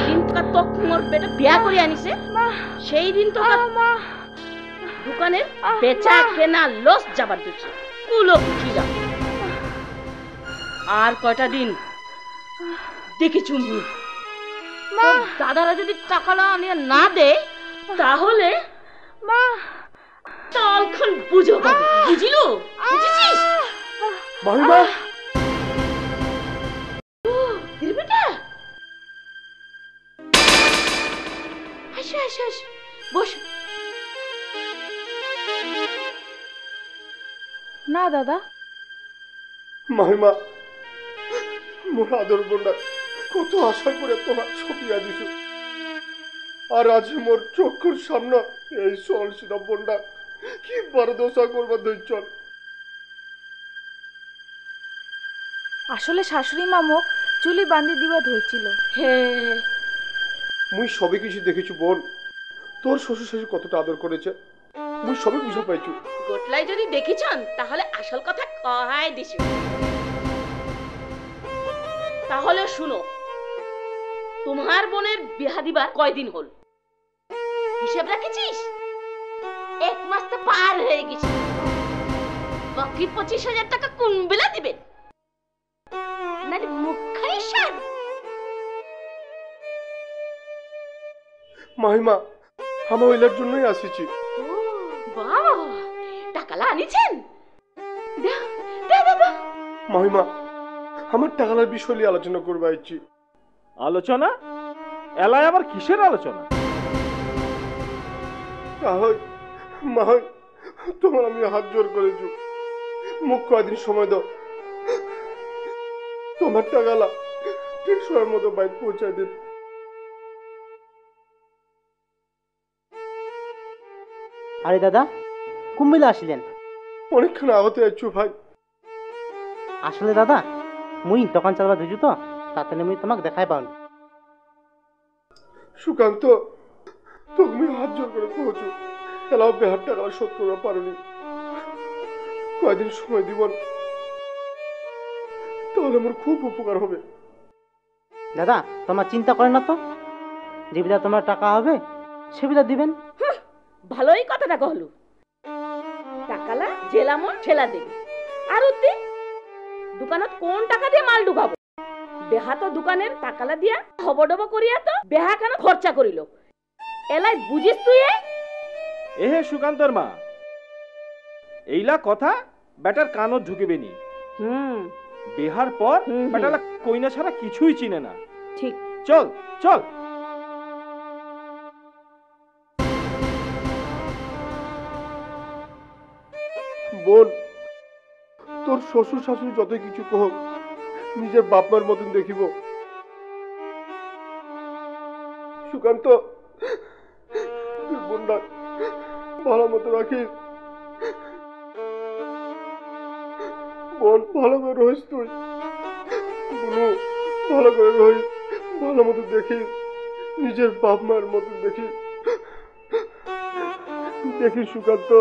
যেদিন তোক মোর বেটা বিয়া করে আনিছে সেই দিন তো দোকানের বেচা কেনা লস যাবার দিচ্ছে কুলক্ষীরা। আর কয়টা দিন দেখি চুম্বু দাদারা যদি টাকাটা আনিয়ে না দেয় তাহলে মা তখন বুঝো বুঝিল বুঝেছিস মাহিমা বেটা আসো আসো আসো বস। না দাদা মাহিমা মোর আদর বোনটা কত আশা করে তোমার ছবিয়া দিছ আর আজ মোর চক্ষুর সামনে এই চল সিধা বোনটা কি বরদশা করবার ধৈর্য। আসলে শাশুড়ি মা মোক চুলি বাঁধি দিবা ধরেছিল। হ্যাঁ মুই সবই কিছু দেখেছি বোন, তোর শ্বশুর শাশুড়ি কতটা আদর করেছে মুই সবই বুঝা পাইছু। গোটলাই যদি দেখিছন তাহলে আসল কথা কহাই দিছি। তাহলে শুনো, তোমার বোনের বিয়া দিবার কয়দিন হল হিসাব রাখেছিস? 1 মাস তো পার হয়ে গেছে। বাকি 25,000 টাকা কোন বেলা দিবেন? নাকি মুখ খাইছেন? মাহিমা আমি ওইলার জন্যই আসিছি। বাহ টাকালা আনিছেন? মাহিমা আমার টাকালার বিষয় নিয়ে আলোচনা করবা ইচ্ছি। আলোচনা? এলায় আবার কিসের আলোচনা? মাহ তোমার আমি হাত জোর করেছি, মুখ কয়দিন সময় দাও, তোমার টাকালা ঠিক সময়ের মতো বাইক পৌঁছায় দিন। আরে দাদা কুম্বিলা আসলেন? অনেকক্ষণ আগতে আছো ভাই। আসলে দাদা মুই দোকান চালবা ধুজু তো তাতে মুই তোমাকে দেখাই পাও। সুকান্ত তুমি হাত জোর করে পৌঁছো, এলাও বেহার টাকা শোধ করতে পারোনি, কয়দিন সময় দিব তাহলে আমার খুব উপকার হবে। দাদা তোমার চিন্তা করেন না তো, যে বিলা তোমার টাকা হবে সে বিলা দিবেন। ভালোই কথাটা কহলু। টাকালা জেলামন ঠেলা দেবে আর উত্তি দোকানত কোন টাকা দিয়ে মাল ঢুকাবো? বেহা তো দোকানের টাকালা দিয়া হবডব করিয়া তো বেহা কেন খরচা করিল এলাই বুঝিস তুই? এ হে সুকান্তর মা, এইলা কথা বেটার কানত ঢুকিবে নি। বিহার পর বেটালা কইনা ছাড়া কিছুই চিনে না। ঠিক, চল চল। বোন তোর শ্বশুর শাশুড়ি যত কিছু কহ নিজের বাপমার মতন দেখিব। সুকান্ত তুই বোনটা ভালো মতো রাখিস, বোন ভালো করে রহিস, তুই বোনু ভালো করে রহিস, ভালো মতো দেখিস, নিজের বাপ মায়ের মতন দেখিস। দেখিস সুকান্ত।